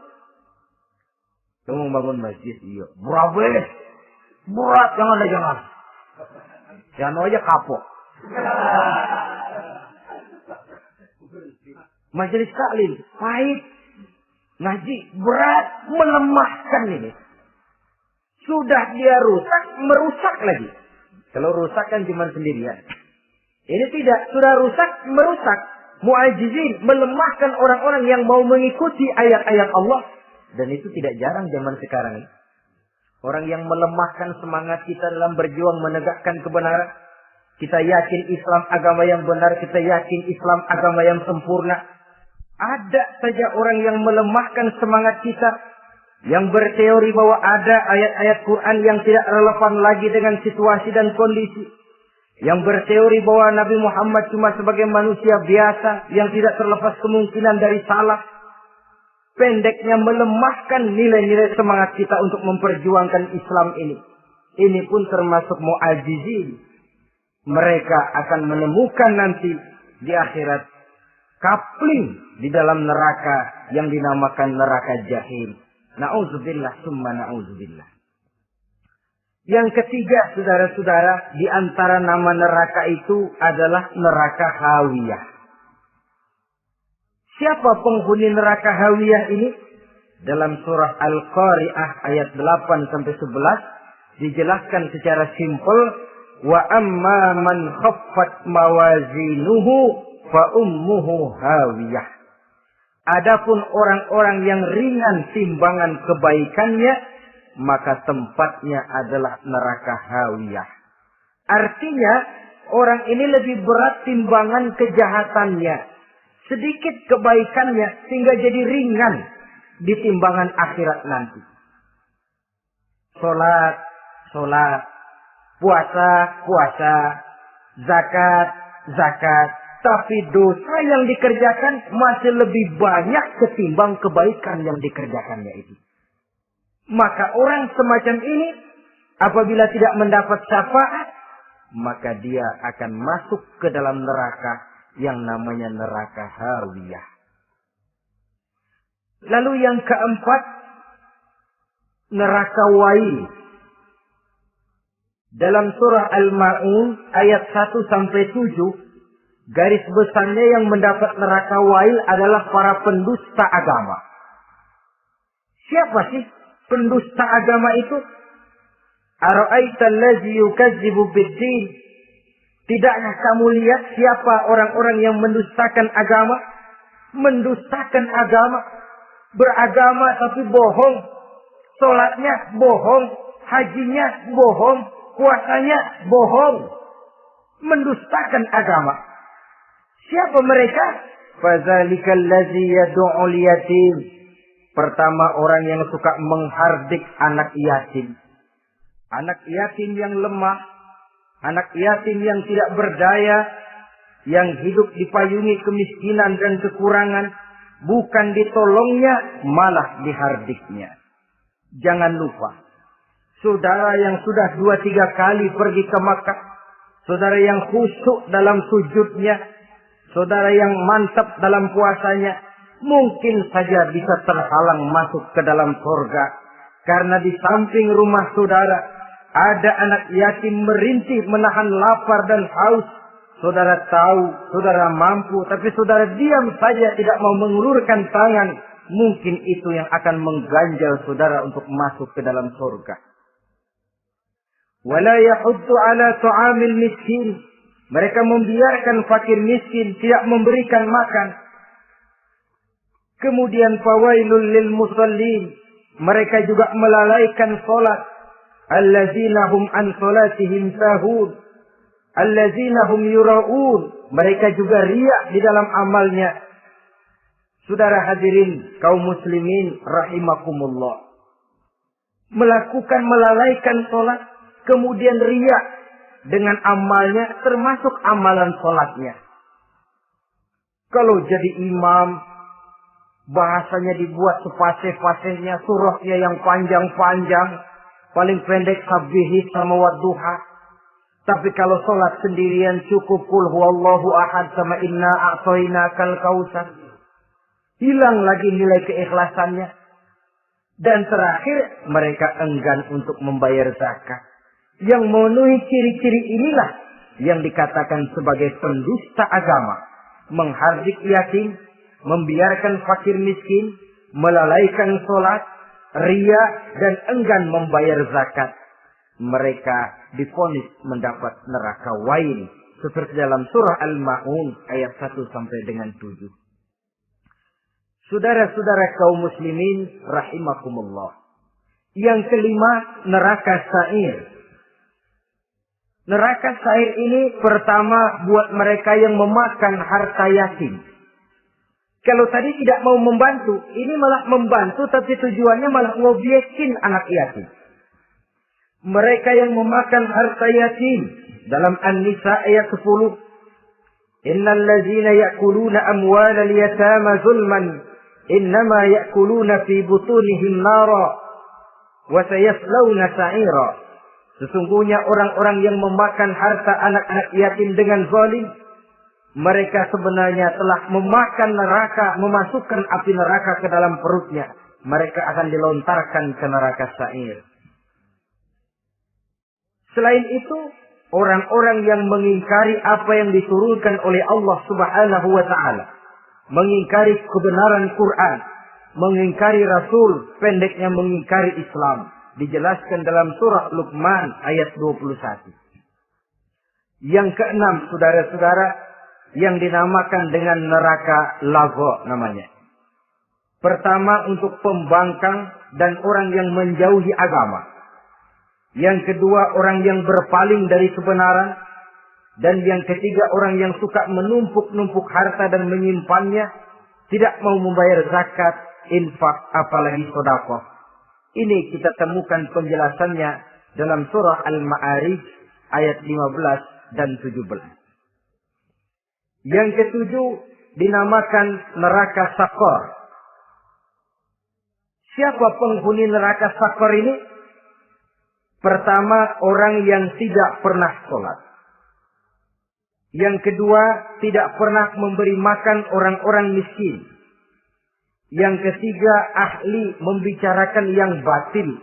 Kamu bangun masjid, iya. Berat, jangan. Jangan aja kapok. Majelis taklim, pahit. Ngaji, berat, melemahkan ini. Sudah dia rusak, merusak lagi. Kalau rusak kan cuma sendirian. Ini tidak, sudah rusak, merusak. Mu'ajizin, melemahkan orang-orang yang mau mengikuti ayat-ayat Allah. Dan itu tidak jarang zaman sekarang ini. Orang yang melemahkan semangat kita dalam berjuang menegakkan kebenaran. Kita yakin Islam agama yang benar, kita yakin Islam agama yang sempurna. Ada saja orang yang melemahkan semangat kita. Yang berteori bahwa ada ayat-ayat Quran yang tidak relevan lagi dengan situasi dan kondisi. Yang berteori bahwa Nabi Muhammad cuma sebagai manusia biasa yang tidak terlepas kemungkinan dari salah. Pendeknya melemahkan nilai-nilai semangat kita untuk memperjuangkan Islam ini. Ini pun termasuk mu'ajizin. Mereka akan menemukan nanti di akhirat kapling di dalam neraka yang dinamakan neraka jahim. Na'udzubillah summa na'udzubillah. Yang ketiga, saudara-saudara, di antara nama neraka itu adalah neraka hawiyah. Siapa penghuni neraka hawiyah ini? Dalam surah Al-Qari'ah ayat 8-11 dijelaskan secara simpel, wa amma man khaffat mawazinuhu fa ummuhu hawiyah. Adapun orang-orang yang ringan timbangan kebaikannya, maka tempatnya adalah neraka hawiyah. Artinya, orang ini lebih berat timbangan kejahatannya. Sedikit kebaikannya, sehingga jadi ringan di timbangan akhirat nanti. Sholat. Puasa. Zakat. Tapi dosa yang dikerjakan masih lebih banyak ketimbang kebaikan yang dikerjakannya itu. Maka orang semacam ini apabila tidak mendapat syafaat, maka dia akan masuk ke dalam neraka yang namanya neraka hawiyah. Lalu yang keempat, neraka wail. Dalam surah Al-Ma'un ayat 1-7 garis besarnya yang mendapat neraka wail adalah para pendusta agama. Siapa sih pendusta agama itu? Ara'aita allazi yukazzibu bid-din? Tidakkah kamu lihat siapa orang-orang yang mendustakan agama? Mendustakan agama. Beragama tapi bohong. Salatnya bohong. Hajinya bohong. Puasanya bohong. Mendustakan agama. Siapa mereka? Fadzalikal ladzi yad'ul yatim. Pertama, orang yang suka menghardik anak yatim. Anak yatim yang lemah, anak yatim yang tidak berdaya, yang hidup dipayungi kemiskinan dan kekurangan, bukan ditolongnya, malah dihardiknya. Jangan lupa, saudara yang sudah 2-3 kali pergi ke Makkah, saudara yang khusyuk dalam sujudnya, saudara yang mantap dalam puasanya, mungkin saja bisa terhalang masuk ke dalam surga. Karena di samping rumah saudara, ada anak yatim merintih menahan lapar dan haus. Saudara tahu, saudara mampu, tapi saudara diam saja tidak mau mengulurkan tangan. Mungkin itu yang akan mengganjal saudara untuk masuk ke dalam surga. Wala yahuddu ala ta'amil miskin. Mereka membiarkan fakir miskin, tidak memberikan makan. Kemudian fawailul lil musallin. Mereka juga melalaikan salat. Allazina hum an salatihim sahun. Allazina hum yura'un. Mereka juga riak di dalam amalnya. Saudara hadirin kaum muslimin rahimakumullah. Melalaikan salat, kemudian riak dengan amalnya, termasuk amalan salatnya. Kalau jadi imam, bahasanya dibuat sepasih-pasihnya, surahnya yang panjang-panjang, paling pendek sabbihi sama wadduha. Tapi kalau sholat sendirian cukup qul huwallahu ahad sama inna a'tainakal kautsar. Hilang lagi nilai keikhlasannya. Dan terakhir, mereka enggan untuk membayar zakat. Yang memenuhi ciri-ciri inilah yang dikatakan sebagai pendusta agama. Menghardik yatim, membiarkan fakir miskin, melalaikan sholat, ria, dan enggan membayar zakat. Mereka divonis mendapat neraka wail. Seperti dalam surah Al-Ma'un ayat 1 sampai dengan 7. Saudara-saudara kaum muslimin rahimakumullah. Yang kelima, neraka sa'ir. Neraka sa'ir ini pertama buat mereka yang memakan harta yatim. Kalau tadi tidak mau membantu, ini malah membantu tapi tujuannya malah ngobyekin anak yatim. Mereka yang memakan harta yatim dalam An-Nisa ayat 10. Innal ladzina ya'kuluna amwalal yatama zulman innama ya'kuluna fi butunihim nara wa sayaslawna sa'ira. Sesungguhnya orang-orang yang memakan harta anak-anak yatim dengan zalim, mereka sebenarnya telah memakan neraka, memasukkan api neraka ke dalam perutnya. Mereka akan dilontarkan ke neraka sa'ir. Selain itu, orang-orang yang mengingkari apa yang diturunkan oleh Allah Subhanahu wa Ta'ala, mengingkari kebenaran Quran, mengingkari Rasul, pendeknya mengingkari Islam, dijelaskan dalam surah Luqman ayat 21. Yang keenam, saudara-saudara, yang dinamakan dengan neraka lago namanya. Pertama, untuk pembangkang dan orang yang menjauhi agama. Yang kedua, orang yang berpaling dari kebenaran. Dan yang ketiga, orang yang suka menumpuk-numpuk harta dan menyimpannya. Tidak mau membayar zakat, infak, apalagi sedekah. Ini kita temukan penjelasannya dalam surah Al-Ma'arij ayat 15 dan 17. Yang ketujuh dinamakan neraka Sakor. Siapa penghuni neraka Sakor ini? Pertama, orang yang tidak pernah sholat. Yang kedua, tidak pernah memberi makan orang-orang miskin. Yang ketiga, ahli membicarakan yang batil.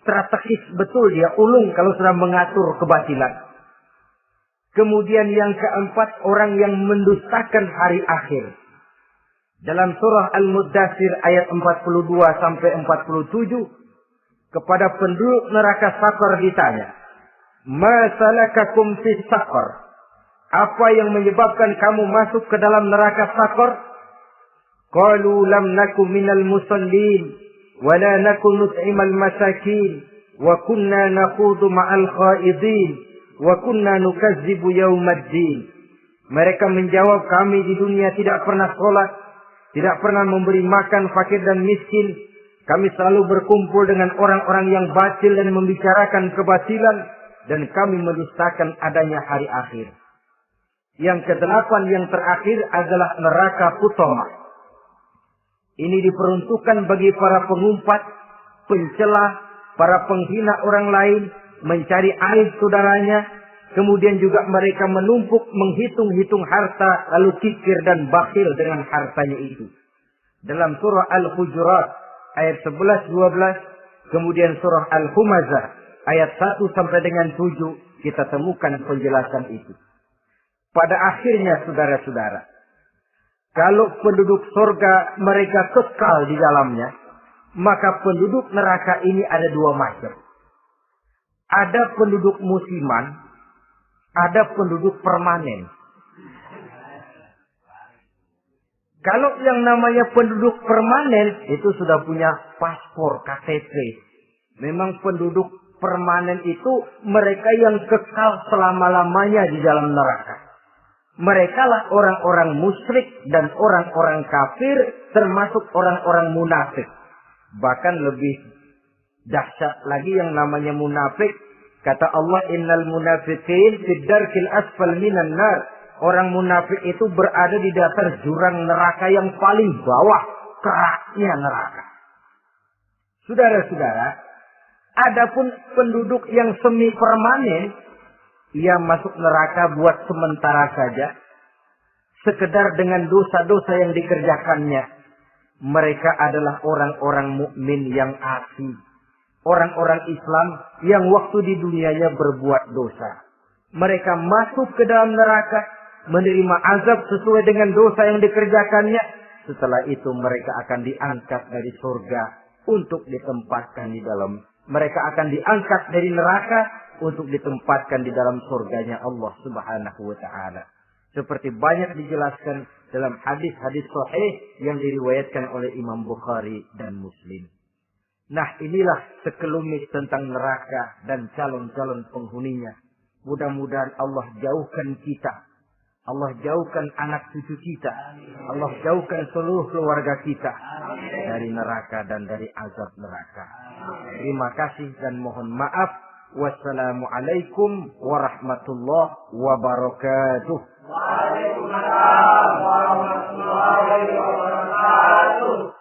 Strategis betul dia, ulung kalau sudah mengatur kebatilan. Kemudian yang keempat, orang yang mendustakan hari akhir. Dalam surah Al-Muddatsir ayat 42 sampai 47, kepada penduduk neraka Saqar ditanya, "Ma salakakum fis saqar?" Apa yang menyebabkan kamu masuk ke dalam neraka Saqar? Qalu lam naku minal musallin wa la naku nut'imal masakin wa kunna nakhudu ma'al khaidin wa kunna nukazzibu yaumaddin. Mereka menjawab, kami di dunia tidak pernah sholat, tidak pernah memberi makan fakir dan miskin. Kami selalu berkumpul dengan orang-orang yang batil dan membicarakan kebatilan, dan kami mendustakan adanya hari akhir. Yang kedelapan, yang terakhir adalah neraka Hutama. Ini diperuntukkan bagi para pengumpat, pencela, para penghina orang lain, mencari aib saudaranya, kemudian juga mereka menumpuk, menghitung-hitung harta, lalu kikir dan bakhil dengan hartanya itu. Dalam surah Al-Hujurat ayat 11-12, kemudian surah Al-Humazah ayat 1 sampai dengan 7, kita temukan penjelasan itu. Pada akhirnya, saudara-saudara, kalau penduduk surga mereka kekal di dalamnya, maka penduduk neraka ini ada dua macam. Ada penduduk musiman, ada penduduk permanen. Kalau yang namanya penduduk permanen, itu sudah punya paspor, KTP. Memang penduduk permanen itu mereka yang kekal selama-lamanya di dalam neraka. Mereka lah orang-orang musyrik dan orang-orang kafir, termasuk orang-orang munafik. Bahkan lebih dahsyat lagi yang namanya munafik. Kata Allah, innal munafiqin fid darkil asfal minan nar. Orang munafik itu berada di dasar jurang neraka yang paling bawah, keraknya neraka. Saudara-saudara, adapun penduduk yang semi permanen, ia masuk neraka buat sementara saja, sekedar dengan dosa-dosa yang dikerjakannya. Mereka adalah orang-orang mukmin yang asli, orang-orang Islam yang waktu di dunianya berbuat dosa. Mereka masuk ke dalam neraka, menerima azab sesuai dengan dosa yang dikerjakannya. Setelah itu mereka akan diangkat dari surga untuk ditempatkan di dalam. Mereka akan diangkat dari neraka untuk ditempatkan di dalam surganya Allah Subhanahu wa ta'ala. Seperti banyak dijelaskan dalam hadis-hadis sahih yang diriwayatkan oleh Imam Bukhari dan Muslim. Nah, inilah sekelumit tentang neraka dan calon-calon penghuninya. Mudah-mudahan Allah jauhkan kita. Allah jauhkan anak cucu kita. Allah jauhkan seluruh keluarga kita dari neraka dan dari azab neraka. Terima kasih dan mohon maaf. Wassalamualaikum warahmatullahi wabarakatuh. Waalaikumsalam warahmatullahi wabarakatuh.